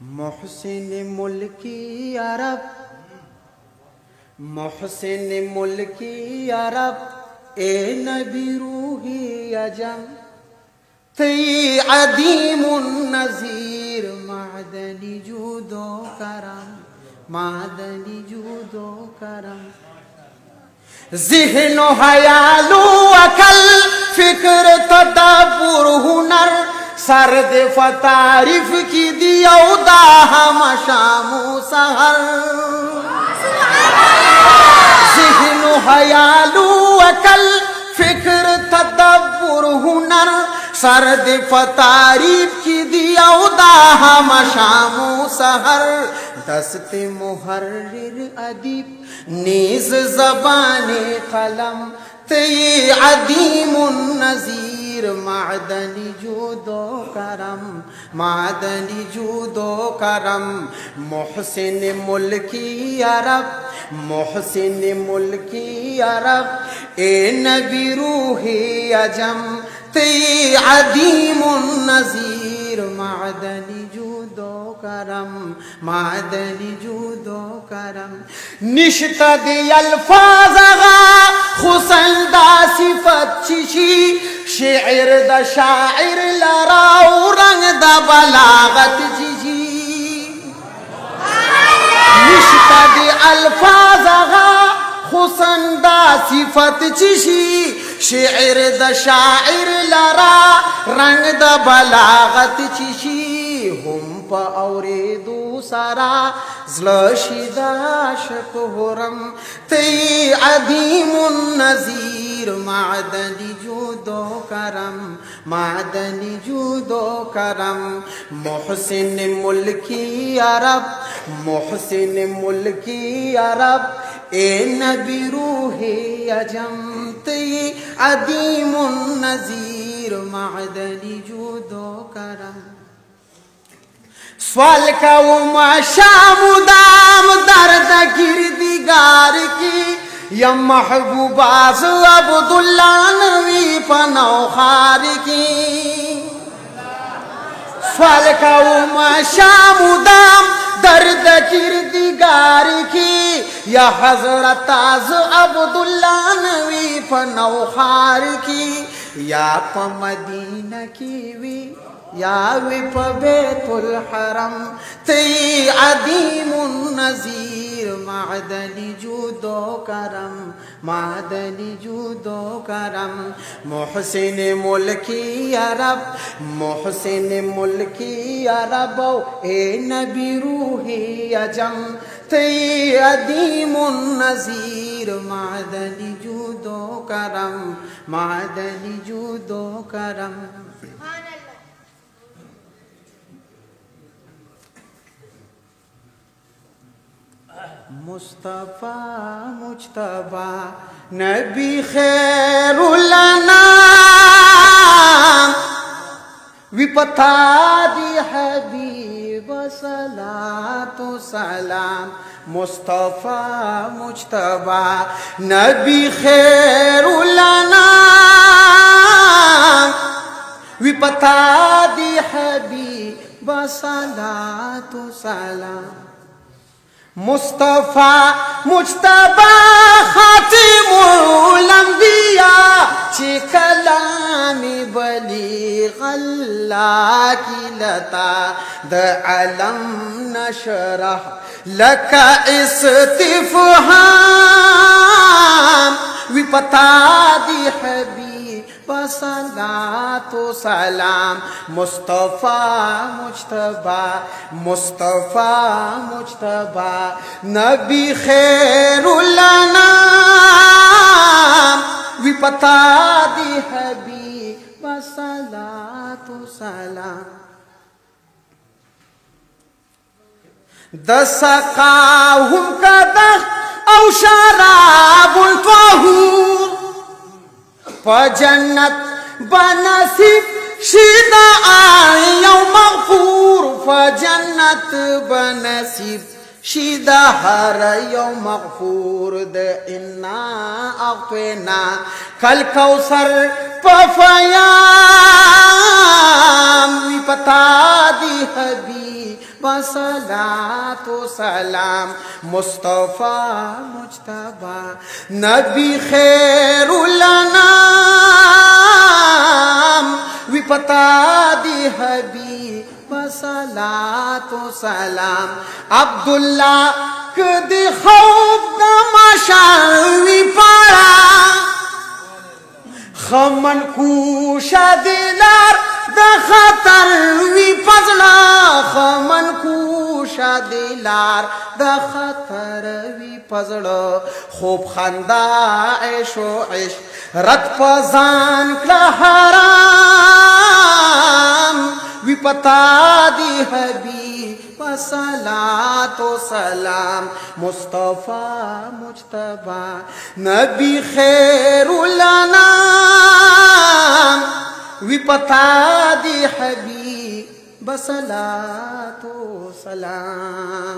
मोहसिन मुल्की अरब, मोहसिन मुल्की अरब, ए नबी रूही अजम, तई अदीमुन नज़ीर, मादनी जूदो करम, मादनी जूदो करम। ज़िहनो हयालू अकल, फिक्र तदब्बुर हुनर, सर्द फतारिफ की दियौदा हम शामो सहर। ज़िहनो हयालू अकल, फिक्र तदब्बुर हुनर, सर्द फतारिफ की दियौदा हम शामो सहर। दस्त मुहर्रिर अदीब नीज़ ज़बाने कलम, तई अदीमुन नज़ीर, मादनी जूदो करम, मादनी जूदो करम। मोहसिन मुल्की अरब, मोहसिन मुल्की अरब, ए नबी रूही अजम, तई अदीमुन नज़ीर, मादनी जूदो करम, मादनी जूदो करम। निश्ता दे अल्फाज़गा खुसंदा सिफत चिशी, शेर द शायर लराऊ रंग द बलागत जिजी। निश्ता दे अल्फाज़गा खुसंदा सिफत चिशी, शेर द शायर लरा रंग द बलागत चिशी। हम पा औरे दूसरा ज़्लशिदाशक हुरम, तई अदीमुन नज़ीर, मादनी जूदो करम, मादनी जूदो करम। मोहसिन मुल्की अरब, मोहसिन मुल्की अरब, ए नबी रूही अजम, तई अदीमुन नज़ीर, मादनी जूदो करम। स्वाल का उमा शामुदाम दर्द गिरदिगार की, या महबूबाज अब्दुल्ला नवी पनौखार की। स्वाल का उमा शामुदाम दर्द गिरदिगार की, या हजरत आज अब्दुल्ला नवी पनौखार की। या प मदीना की वी, या विप बैतुल हरम, तई अदीमुन नज़ीर, मादनी जूदो करम, मादनी जूदो करम। मोहसिन मुल्की अरब, मोहसिन मुल्की अरब, ए नबी रूही अजम, तई अदीमुन नज़ीर, मादनी जूदो करम, मादनी जूदो करम। मुस्तफा मुज्तबा नबी खैरुल अनाम, विपथा दी हबीब सलातो सलाम। मुस्तफा मुज्तबा नबी खैरुल अनाम, विपथा दी हबीब सलातो सलाम। मुस्तफा मुज्तबा खातिमुल अंबिया, चे कलामी बलीग अल्लाह की लता, द अलम नशरह लका इस्तिफ़हाम, विपथा दी हबीब सलातो सलाम। मुस्तफा मुज्तबा, मुस्तफा मुज्तबा नबी खैरुल अनाम, विपथा दी हबीब सलातो सलाम। दसकाहुम कदह औ शराबुल तहूर, फजन्नत बनसीब शिदा आयौ मग़फूर, फजन्नत बनसीब شیدا هر یو مغفور د انا اعطینا کل کوثر پفیام وی پتا دی حبیب صلات و سلام مصطفیٰ مجتبی نبی خیر الانام وی پتا دی حبیب صلات و سلام عبداللہ کدی خوف دمشاوی پارا خمن کوشا دلار د خطر وی پزلا خمن کوشا دلار د خطر وی پزلا خوب خندا عیش و عشق رد پزان کلا حرام وی پتا دی حبیب صلات و سلام مصطفیٰ مجتبی نبی خیر الانام وی پتا دی حبیب صلات و سلام